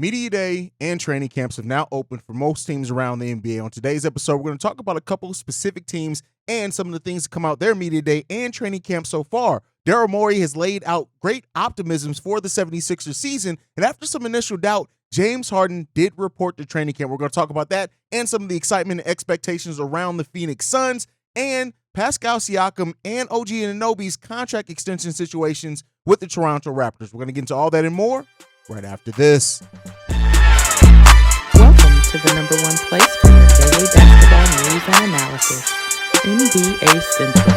Media day and training camps have now opened for most teams around the NBA. On today's episode, we're going to talk about a couple of specific teams and some of the things that come out their media day and training camp so far. Daryl Morey has laid out great optimisms for the 76ers season, and after some initial doubt, James Harden did report to training camp. We're going to talk about that and some of the excitement and expectations around the Phoenix Suns and Pascal Siakam and OG Anunoby's contract extension situations with the Toronto Raptors. We're going to get into all that and more right after this. Welcome to the number one place for your daily basketball news and analysis, NBA Central.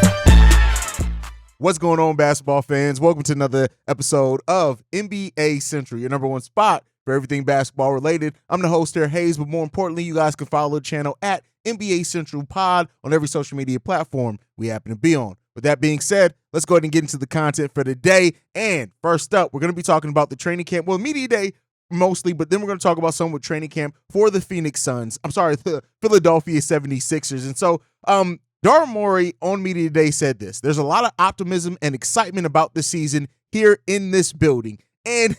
What's going on, basketball fans? Welcome to another episode of NBA Central, your number one spot for everything basketball related. I'm the host here, Haize, but more importantly, you guys can follow the channel at NBA Central Pod on every social media platform we happen to be on. With that being said, let's go ahead and get into the content for today. And first up, we're going to be talking about the training camp. Well, media day mostly, but then we're going to talk about some with training camp for the Phoenix Suns. The Philadelphia 76ers. And so, Daryl Morey on media day said this: there's a lot of optimism and excitement about the season here in this building. And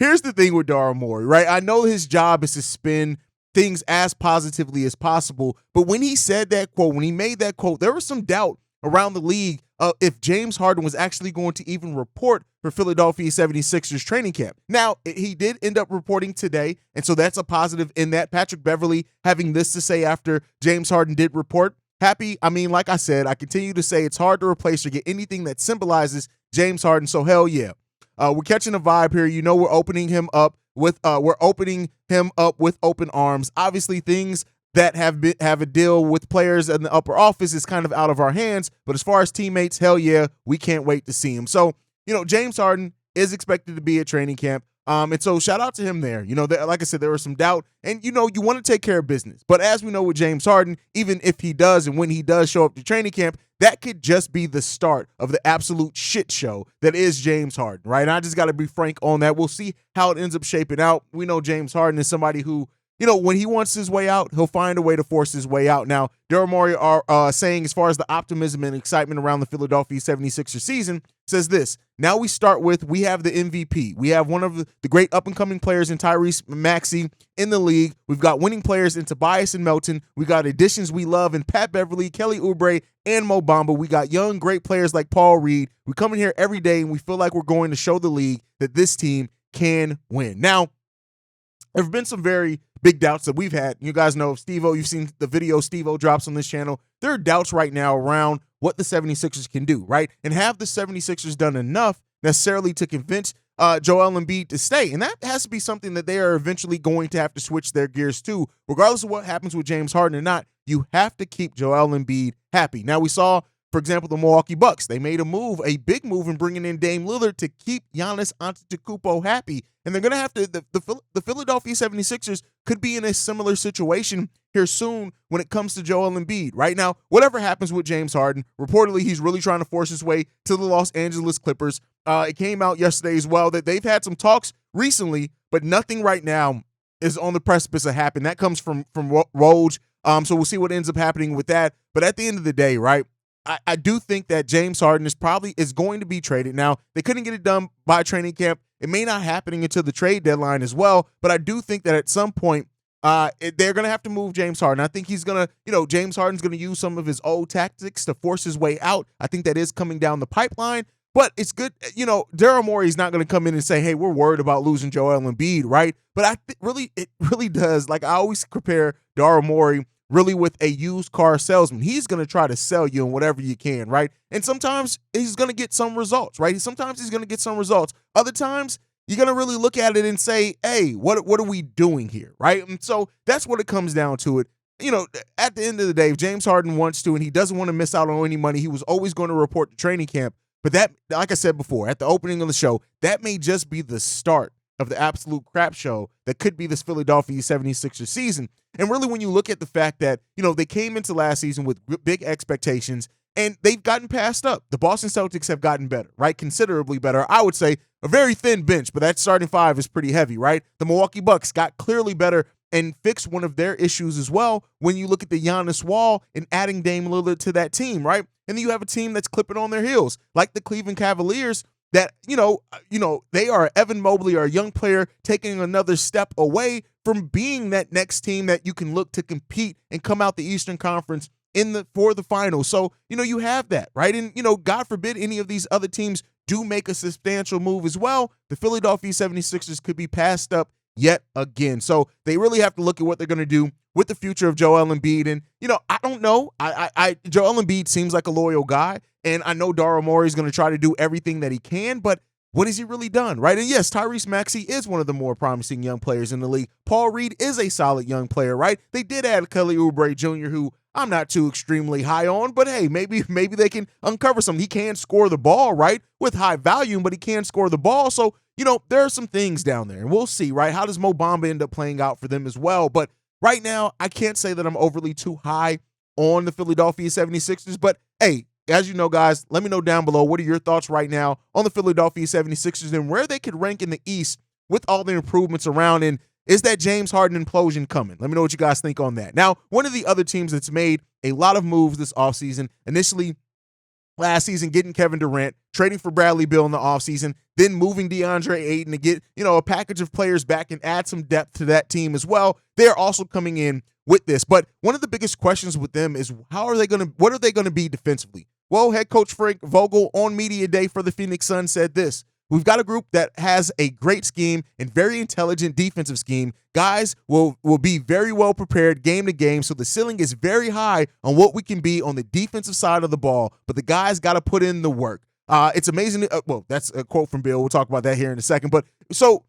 here's the thing with Daryl Morey, right? I know his job is to spin things as positively as possible, but when he said that quote, when he made that quote, there was some doubt around the league if James Harden was actually going to even report for Philadelphia 76ers training camp. Now, he did end up reporting today, and so that's a positive in that. Patrick Beverley having this to say after James Harden did report. Happy, like I said, I continue to say it's hard to replace or get anything that symbolizes James Harden, so hell yeah. We're catching a vibe here. You know, we're opening him up with open arms. Obviously, things that have a deal with players in the upper office is kind of out of our hands. But as far as teammates, hell yeah, we can't wait to see him. So, James Harden is expected to be at training camp. And so shout out to him there. Like I said, there was some doubt, and you want to take care of business. But as we know with James Harden, even if he does and when he does show up to training camp, that could just be the start of the absolute shit show that is James Harden, right? And I just got to be frank on that. We'll see how it ends up shaping out. We know James Harden is somebody who, when he wants his way out, he'll find a way to force his way out. Now, Daryl Morey are saying, as far as the optimism and excitement around the Philadelphia 76ers season, says this: now we have the MVP. We have one of the great up-and-coming players in Tyrese Maxey in the league. We've got winning players in Tobias and Melton. We got additions we love in Pat Beverley, Kelly Oubre, and Mo Bamba. We got young, great players like Paul Reed. We come in here every day, and we feel like we're going to show the league that this team can win. Now, there have been some very big doubts that we've had. You guys know Steve-O, you've seen the video Steve-O drops on this channel. There are doubts right now around what the 76ers can do, right? And have the 76ers done enough necessarily to convince Joel Embiid to stay? And that has to be something that they are eventually going to have to switch their gears to. Regardless of what happens with James Harden or not, you have to keep Joel Embiid happy. Now, we saw, for example, the Milwaukee Bucks. They made a big move in bringing in Dame Lillard to keep Giannis Antetokounmpo happy. And they're going to have to, the Philadelphia 76ers could be in a similar situation here soon when it comes to Joel Embiid. Right now, whatever happens with James Harden, reportedly he's really trying to force his way to the Los Angeles Clippers. It came out yesterday as well that they've had some talks recently, but nothing right now is on the precipice of happening. That comes from Woj. So we'll see what ends up happening with that. But at the end of the day, right, I do think that James Harden is going to be traded. Now, they couldn't get it done by training camp. It may not happening until the trade deadline as well, but I do think that at some point they're going to have to move James Harden. I think he's going to, James Harden's going to use some of his old tactics to force his way out. I think that is coming down the pipeline, but it's good. Daryl Morey is not going to come in and say, hey, we're worried about losing Joel Embiid, right? But it really does. Like, I always compare Daryl Morey really with a used car salesman. He's going to try to sell you on whatever you can, right? And sometimes he's going to get some results, right? Sometimes he's going to get some results. Other times, you're going to really look at it and say, hey, what are we doing here, right? And so that's what it comes down to it. At the end of the day, if James Harden wants to and he doesn't want to miss out on any money, he was always going to report to training camp. But that, like I said before, at the opening of the show, that may just be the start of the absolute crap show that could be this Philadelphia 76ers season. And really, when you look at the fact that, they came into last season with big expectations and they've gotten passed up. The Boston Celtics have gotten better, right? Considerably better. I would say a very thin bench, but that starting five is pretty heavy, right? The Milwaukee Bucks got clearly better and fixed one of their issues as well when you look at the Giannis wall and adding Dame Lillard to that team, right? And then you have a team that's clipping on their heels, like the Cleveland Cavaliers, that, they are Evan Mobley or a young player taking another step away from being that next team that you can look to compete and come out the Eastern Conference for the finals. So, you have that, right? And, God forbid any of these other teams do make a substantial move as well. The Philadelphia 76ers could be passed up yet again. So they really have to look at what they're going to do with the future of Joel Embiid. And, I don't know. Joel Embiid seems like a loyal guy. And I know Daryl Morey is going to try to do everything that he can, but what has he really done, right? And yes, Tyrese Maxey is one of the more promising young players in the league. Paul Reed is a solid young player, right? They did add Kelly Oubre Jr., who I'm not too extremely high on, but hey, maybe they can uncover something. He can score the ball, right, with high volume, but he can score the ball. So, there are some things down there, and we'll see, right? How does Mo Bamba end up playing out for them as well? But right now, I can't say that I'm overly too high on the Philadelphia 76ers, but hey, as you know, guys, let me know down below, what are your thoughts right now on the Philadelphia 76ers and where they could rank in the East with all the improvements around, and is that James Harden implosion coming? Let me know what you guys think on that. Now, one of the other teams that's made a lot of moves this offseason, initially last season getting Kevin Durant, trading for Bradley Beal in the offseason, then moving DeAndre Ayton to get, a package of players back and add some depth to that team as well. They're also coming in with this. But one of the biggest questions with them is what are they going to be defensively? Well, head coach Frank Vogel on Media Day for the Phoenix Suns said this: "We've got a group that has a great scheme and very intelligent defensive scheme. Guys will be very well prepared game to game, so the ceiling is very high on what we can be on the defensive side of the ball, but the guys got to put in the work." It's amazing. That's a quote from Bill. We'll talk about that here in a second. But so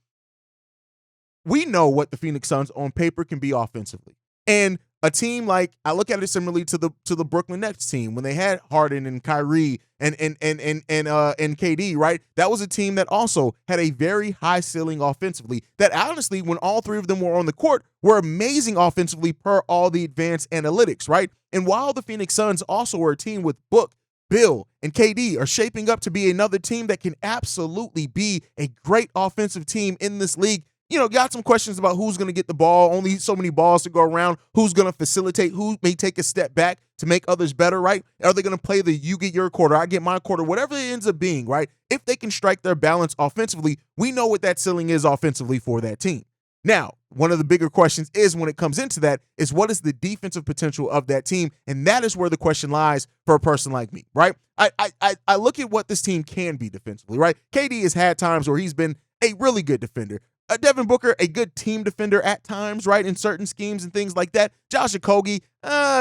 we know what the Phoenix Suns on paper can be offensively. And a team like, I look at it similarly to the Brooklyn Nets team when they had Harden and Kyrie and KD, right? That was a team that also had a very high ceiling offensively. That honestly, when all three of them were on the court, were amazing offensively per all the advanced analytics, right? And while the Phoenix Suns also were a team with Book, Bill, and KD are shaping up to be another team that can absolutely be a great offensive team in this league, got some questions about who's going to get the ball, only so many balls to go around, who's going to facilitate, who may take a step back to make others better, right? Are they going to play the you get your quarter, I get my quarter, whatever it ends up being, right? If they can strike their balance offensively, we know what that ceiling is offensively for that team. Now, one of the bigger questions is when it comes into that is what is the defensive potential of that team? And that is where the question lies for a person like me, right? I look at what this team can be defensively, right? KD has had times where he's been a really good defender. Devin Booker, a good team defender at times, right, in certain schemes and things like that. Josh Okogie,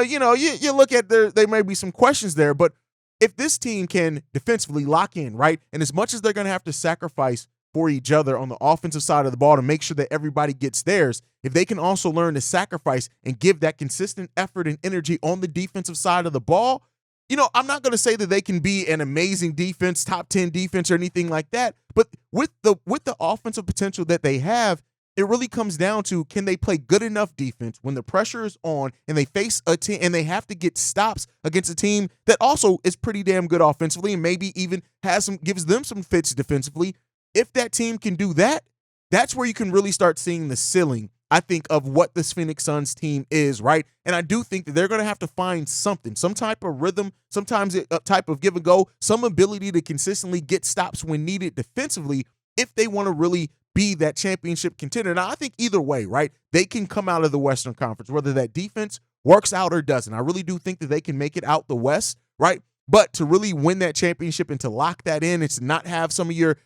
you look at there may be some questions there, but if this team can defensively lock in, right, and as much as they're going to have to sacrifice for each other on the offensive side of the ball to make sure that everybody gets theirs, if they can also learn to sacrifice and give that consistent effort and energy on the defensive side of the ball, I'm not going to say that they can be an amazing defense, top 10 defense or anything like that, but with the offensive potential that they have, it really comes down to, can they play good enough defense when the pressure is on and they face a team and they have to get stops against a team that also is pretty damn good offensively and maybe even gives them some fits defensively. If that team can do that, that's where you can really start seeing the ceiling, I think, of what this Phoenix Suns team is, right? And I do think that they're going to have to find something, some type of rhythm, sometimes a type of give and go, some ability to consistently get stops when needed defensively if they want to really be that championship contender. Now, I think either way, right, they can come out of the Western Conference, whether that defense works out or doesn't. I really do think that they can make it out the West, right? But to really win that championship and to lock that in and to not have some of your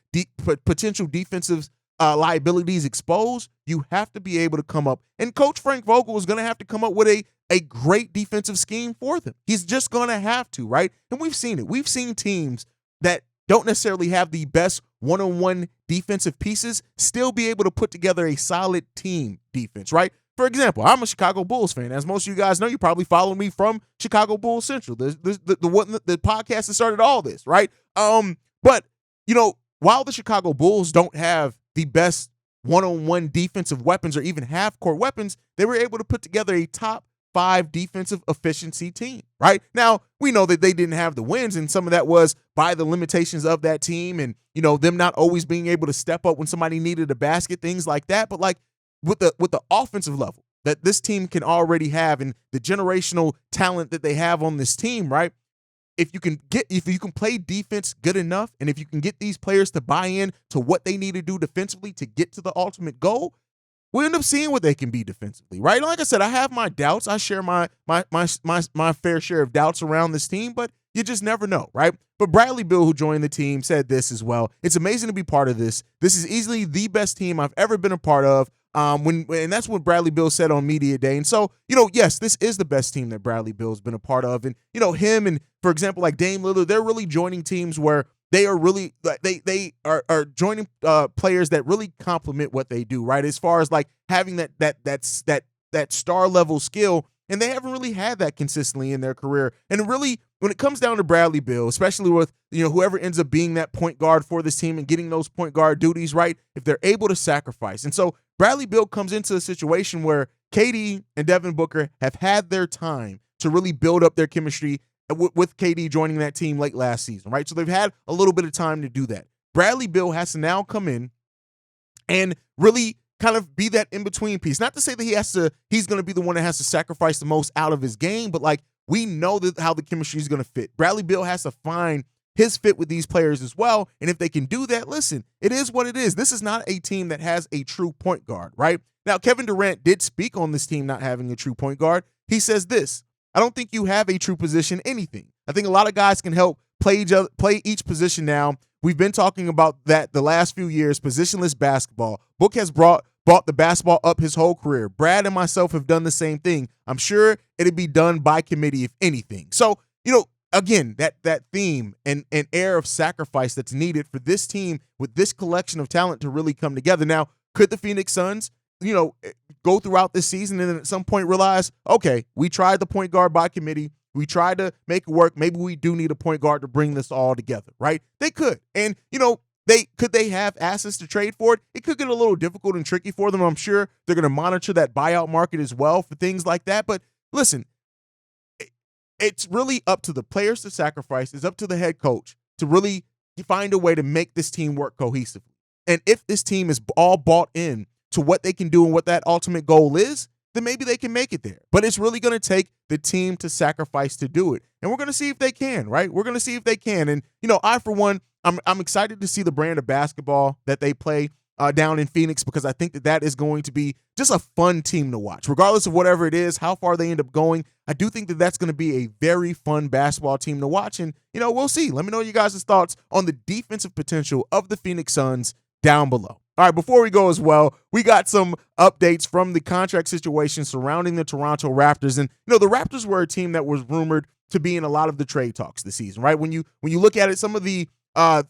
potential defensive liabilities exposed, you have to be able to come up. And Coach Frank Vogel is going to have to come up with a great defensive scheme for them. He's just going to have to, right? And we've seen it. We've seen teams that don't necessarily have the best one-on-one defensive pieces still be able to put together a solid team defense, right? For example, I'm a Chicago Bulls fan. As most of you guys know, you probably follow me from Chicago Bulls Central, the podcast that started all this, right? But, while the Chicago Bulls don't have the best one-on-one defensive weapons or even half-court weapons, they were able to put together a top 5 defensive efficiency team, right? Now, we know that they didn't have the wins, and some of that was by the limitations of that team and, them not always being able to step up when somebody needed a basket, things like that. But like with the offensive level that this team can already have and the generational talent that they have on this team, right? if you can play defense good enough, and if you can get these players to buy in to what they need to do defensively to get to the ultimate goal, we end up seeing what they can be defensively, right? Like I said, I have my doubts. I share my fair share of doubts around this team, but you just never know, right? But Bradley Beal, who joined the team, said this as well. It's amazing to be part of this. This is easily the best team I've ever been a part of. And that's what Bradley Beal said on Media Day. And so, yes, this is the best team that Bradley Beal's been a part of. And, him and, for example, like Dame Lillard, they're really joining teams where they are really they are joining players that really complement what they do, right? As far as like having that star level skill, and they haven't really had that consistently in their career. And really, when it comes down to Bradley Beal, especially with whoever ends up being that point guard for this team and getting those point guard duties, right? If they're able to sacrifice, and so Bradley Beal comes into a situation where KD and Devin Booker have had their time to really build up their chemistry with KD joining that team late last season, right? So they've had a little bit of time to do that. Bradley Beal has to now come in and really kind of be that in-between piece. Not to say that he's going to be the one that has to sacrifice the most out of his game, but like we know that how the chemistry is going to fit. Bradley Beal has to find his fit with these players as well. And if they can do that, listen, it is what it is. This is not a team that has a true point guard, right? Now, Kevin Durant did speak on this team not having a true point guard. He says this: I don't think you have a true position anything. I think a lot of guys can help play each position now. We've been talking about that the last few years, positionless basketball. Book has brought the basketball up his whole career. Brad and myself have done the same thing. I'm sure it'd be done by committee, if anything. So, again, that theme and air of sacrifice that's needed for this team with this collection of talent to really come together. Now, could the Phoenix Suns, go throughout this season and then at some point realize, okay, we tried the point guard by committee. We tried to make it work. Maybe we do need a point guard to bring this all together, right? They could. And, they have assets to trade for it? It could get a little difficult and tricky for them. I'm sure they're going to monitor that buyout market as well for things like that. But listen, it's really up to the players to sacrifice. It's up to the head coach to really find a way to make this team work cohesively. And if this team is all bought in to what they can do and what that ultimate goal is, then maybe they can make it there. But it's really going to take the team to sacrifice to do it. And we're going to see if they can, right? We're going to see if they can. And, I, for one, I'm excited to see the brand of basketball that they play down in Phoenix, because I think that is going to be just a fun team to watch. Regardless of whatever it is, how far they end up going, I do think that that's going to be a very fun basketball team to watch. And, we'll see. Let me know your guys' thoughts on the defensive potential of the Phoenix Suns down below. All right, before we go as well, we got some updates from the contract situation surrounding the Toronto Raptors. And, the Raptors were a team that was rumored to be in a lot of the trade talks this season, right? When you look at it, some of the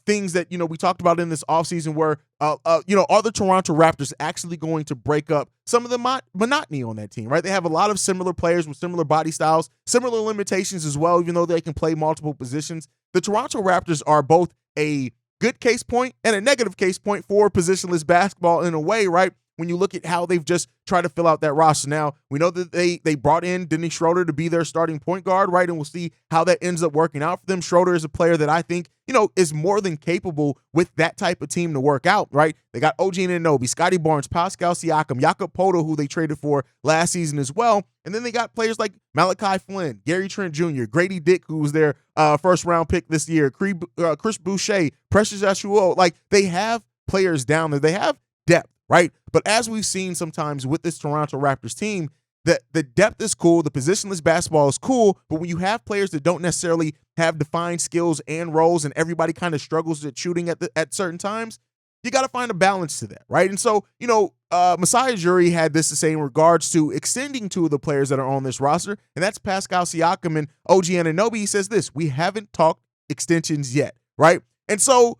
things that, we talked about in this offseason were, are the Toronto Raptors actually going to break up some of the monotony on that team, right? They have a lot of similar players with similar body styles, similar limitations as well, even though they can play multiple positions. The Toronto Raptors are both a good case point and a negative case point for positionless basketball in a way, right? When you look at how they've just tried to fill out that roster. Now, we know that they brought in Dennis Schroeder to be their starting point guard, right? And we'll see how that ends up working out for them. Schroeder is a player that I think, is more than capable with that type of team to work out, right? They got OG Anunoby, Scotty Barnes, Pascal Siakam, Jakob Poeltl, who they traded for last season as well. And then they got players like Malachi Flynn, Gary Trent Jr., Grady Dick, who was their first-round pick this year, Chris Boucher, Precious Achiuwa. Like, they have players down there. They have depth, right? But as we've seen sometimes with this Toronto Raptors team, the depth is cool, the positionless basketball is cool, but when you have players that don't necessarily have defined skills and roles and everybody kind of struggles at shooting at certain times, you got to find a balance to that, right? And so, Masai Ujiri had this to say in regards to extending two of the players that are on this roster, and that's Pascal Siakam and OG Anunoby. He says this: we haven't talked extensions yet, right? And so,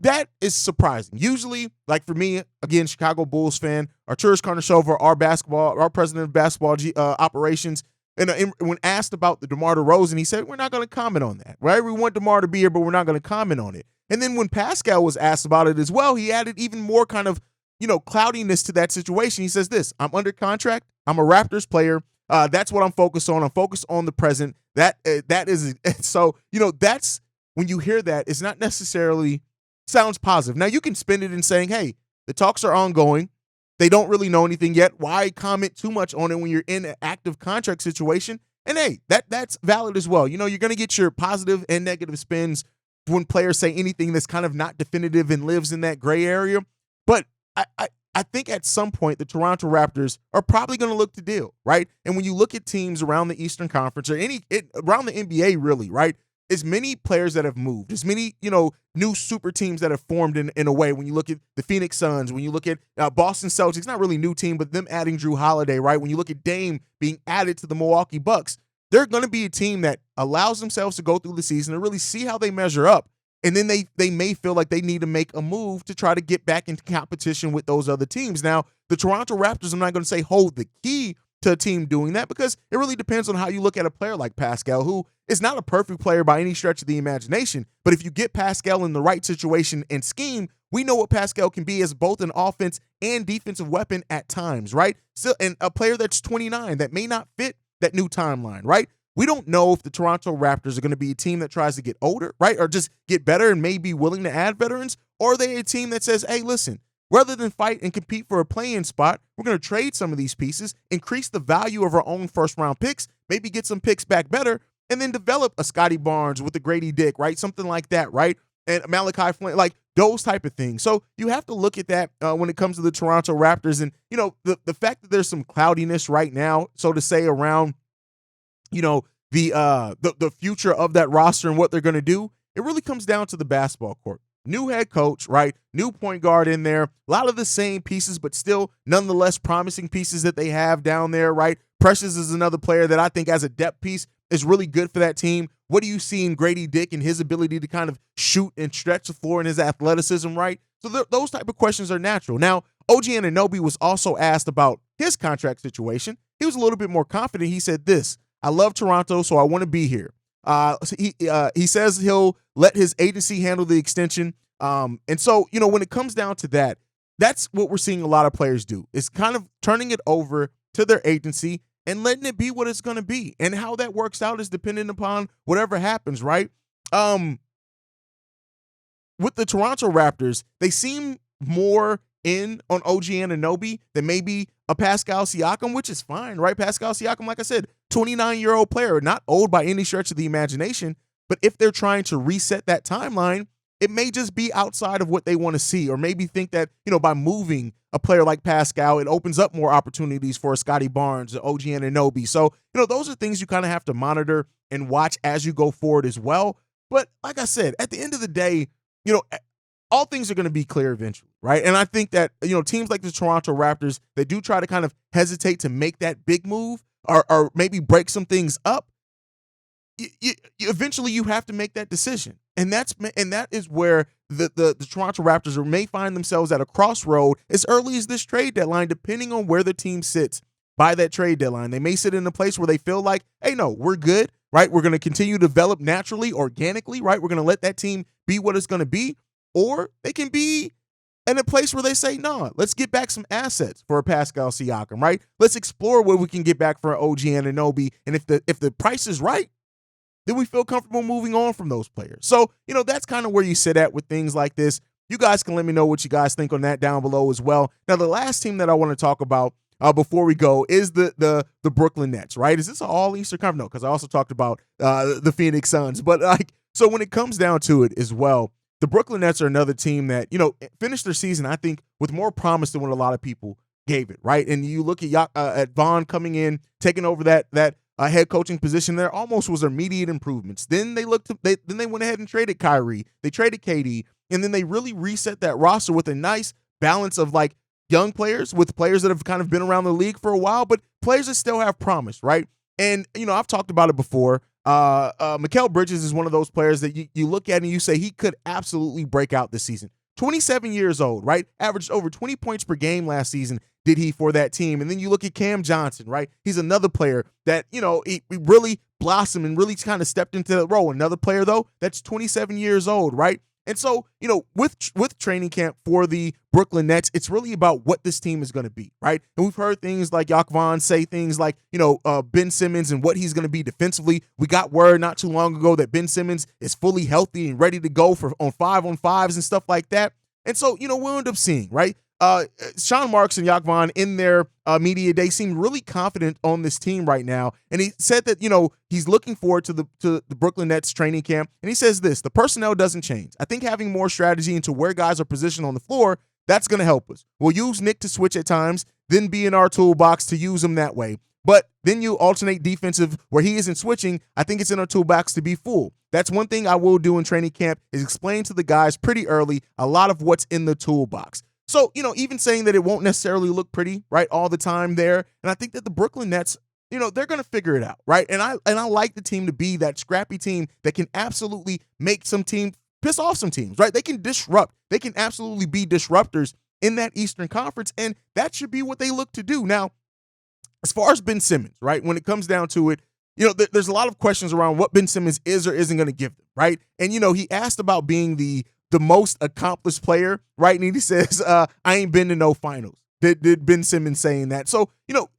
that is surprising. Usually, like for me, again, Chicago Bulls fan, Arturas Karnisovas, our president of basketball operations, and when asked about the DeMar DeRozan, he said, we're not going to comment on that, right? We want DeMar to be here, but we're not going to comment on it. And then when Pascal was asked about it as well, he added even more kind of, cloudiness to that situation. He says this: I'm under contract. I'm a Raptors player. That's what I'm focused on. I'm focused on the present. That is so, that's when you hear that, it's not necessarily sounds positive. Now, you can spin it in saying, hey, the talks are ongoing. They don't really know anything yet. Why comment too much on it when you're in an active contract situation? And hey, that's valid as well. You're going to get your positive and negative spins when players say anything that's kind of not definitive and lives in that gray area. But I think at some point the Toronto Raptors are probably going to look to deal, right? And when you look at teams around the Eastern Conference or around the NBA, really, right? As many players that have moved, as many, new super teams that have formed in a way. When you look at the Phoenix Suns, when you look at Boston Celtics, not really new team, but them adding Drew Holiday, right? When you look at Dame being added to the Milwaukee Bucks, they're going to be a team that allows themselves to go through the season and really see how they measure up. And then they may feel like they need to make a move to try to get back into competition with those other teams. Now, the Toronto Raptors, I'm not going to say hold the key to a team doing that, because it really depends on how you look at a player like Pascal, who is not a perfect player by any stretch of the imagination. But if you get Pascal in the right situation and scheme, we know what Pascal can be as both an offense and defensive weapon at times, right? Still, and a player that's 29 that may not fit that new timeline, right? We don't know if the Toronto Raptors are going to be a team that tries to get older, right? Or just get better and may be willing to add veterans. Or are they a team that says, hey, listen, rather than fight and compete for a play-in spot, we're going to trade some of these pieces, increase the value of our own first-round picks, maybe get some picks back better, and then develop a Scotty Barnes with a Grady Dick, right? Something like that, right? And Malachi Flynn, like those type of things. So you have to look at that when it comes to the Toronto Raptors. And, the fact that there's some cloudiness right now, so to say, around, the future of that roster and what they're going to do, it really comes down to the basketball court. New head coach, right? New point guard in there. A lot of the same pieces, but still nonetheless promising pieces that they have down there, right? Precious is another player that I think as a depth piece is really good for that team. What do you see in Grady Dick and his ability to kind of shoot and stretch the floor and his athleticism, right? So those type of questions are natural. Now, OG Anunoby was also asked about his contract situation. He was a little bit more confident. He said this: I love Toronto, so I want to be here. He says he'll let his agency handle the extension. And so, when it comes down to that, that's what we're seeing a lot of players do, is kind of turning it over to their agency and letting it be what it's going to be. And how that works out is dependent upon whatever happens, right? With the Toronto Raptors, they seem more in on OG Anunoby than maybe a Pascal Siakam, which is fine, right? Pascal Siakam, like I said, 29-year-old player, not old by any stretch of the imagination. But if they're trying to reset that timeline, it may just be outside of what they want to see, or maybe think that, by moving a player like Pascal, it opens up more opportunities for a Scotty Barnes, OG Anunoby. So, those are things you kind of have to monitor and watch as you go forward as well. But like I said, at the end of the day, all things are going to be clear eventually, right? And I think that, teams like the Toronto Raptors, they do try to kind of hesitate to make that big move or maybe break some things up. Eventually you have to make that decision. And that is where the Toronto Raptors may find themselves at a crossroad as early as this trade deadline, depending on where the team sits by that trade deadline. They may sit in a place where they feel like, hey, no, we're good, right? We're going to continue to develop naturally, organically, right? We're going to let that team be what it's going to be. Or they can be in a place where they say, no, let's get back some assets for a Pascal Siakam, right? Let's explore what we can get back for an OG Anunoby. And if the price is right, then we feel comfortable moving on from those players. So, that's kind of where you sit at with things like this. You guys can let me know what you guys think on that down below as well. Now, the last team that I want to talk about before we go is the Brooklyn Nets, right? Is this an all-Eastern Conference? No, because I also talked about the Phoenix Suns. But, so when it comes down to it as well, the Brooklyn Nets are another team that, finished their season, I think, with more promise than what a lot of people gave it, right? And you look at Vaughn coming in, taking over that head coaching position, there almost was immediate improvements. Then they went ahead and traded Kyrie. They traded KD, and then they really reset that roster with a nice balance of like young players with players that have kind of been around the league for a while, but players that still have promise, right? And, I've talked about it before. Mikal Bridges is one of those players that you look at and you say he could absolutely break out this season. 27 years old, right? Averaged over 20 points per game last season, did he, for that team. And then you look at Cam Johnson, right? He's another player that, he really blossomed and really kind of stepped into the role. Another player, though, that's 27 years old, right? And so, with training camp for the Brooklyn Nets, it's really about what this team is going to be, right? And we've heard things like Jakob Vaughn say things like, Ben Simmons and what he's going to be defensively. We got word not too long ago that Ben Simmons is fully healthy and ready to go on 5-on-5s and stuff like that. And so, we'll end up seeing, right? Sean Marks and Jacques Vaughn in their media day seem really confident on this team right now. And he said that, he's looking forward to the Brooklyn Nets training camp. And he says this: the personnel doesn't change. I think having more strategy into where guys are positioned on the floor, that's going to help us. We'll use Nick to switch at times, then be in our toolbox to use him that way. But then you alternate defensive where he isn't switching. I think it's in our toolbox to be full. That's one thing I will do in training camp, is explain to the guys pretty early a lot of what's in the toolbox. So, even saying that it won't necessarily look pretty, right, all the time there. And I think that the Brooklyn Nets, they're going to figure it out, right? And I like the team to be that scrappy team that can absolutely make some team piss off some teams, right? They can disrupt. They can absolutely be disruptors in that Eastern Conference, and that should be what they look to do. Now, as far as Ben Simmons, right, when it comes down to it, there's a lot of questions around what Ben Simmons is or isn't going to give them, right? And, he asked about being the most accomplished player, right? And he says, I ain't been to no finals. Did Ben Simmons saying that? So,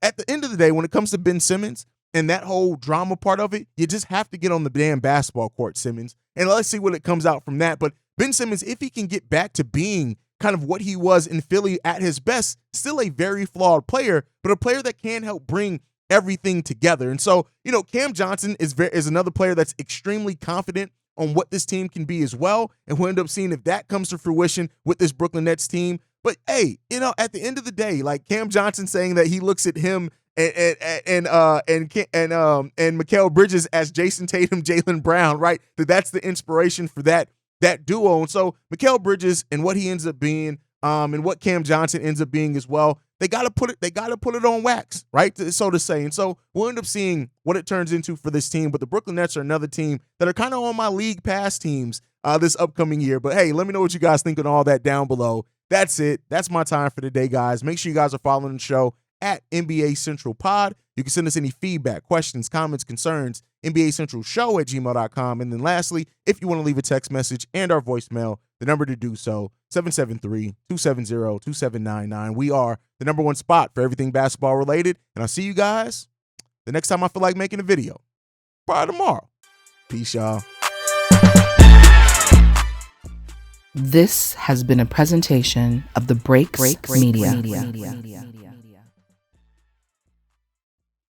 at the end of the day, when it comes to Ben Simmons and that whole drama part of it, you just have to get on the damn basketball court, Simmons. And let's see what it comes out from that. But Ben Simmons, if he can get back to being kind of what he was in Philly at his best, still a very flawed player, but a player that can help bring everything together. And so, Cam Johnson is another player that's extremely confident on what this team can be as well. And we'll end up seeing if that comes to fruition with this Brooklyn Nets team. But hey, at the end of the day, like Cam Johnson saying that he looks at him and Mikal Bridges as Jason Tatum, Jaylen Brown, right? That's the inspiration for that duo. And so Mikal Bridges and what he ends up being, and what Cam Johnson ends up being as well, they gotta put it on wax, right? So to say. And so we'll end up seeing what it turns into for this team. But the Brooklyn Nets are another team that are kind of on my league pass teams this upcoming year. But hey, let me know what you guys think on all that down below. That's it. That's my time for today, guys. Make sure you guys are following the show at NBA Central Pod. You can send us any feedback, questions, comments, concerns, NBACentralShow@gmail.com. And then lastly, if you want to leave a text message and our voicemail, the number to do so, 773-270-2799. We are the #1 spot for everything basketball related. And I'll see you guys the next time I feel like making a video. Probably tomorrow. Peace, y'all. This has been a presentation of the Breaks Media.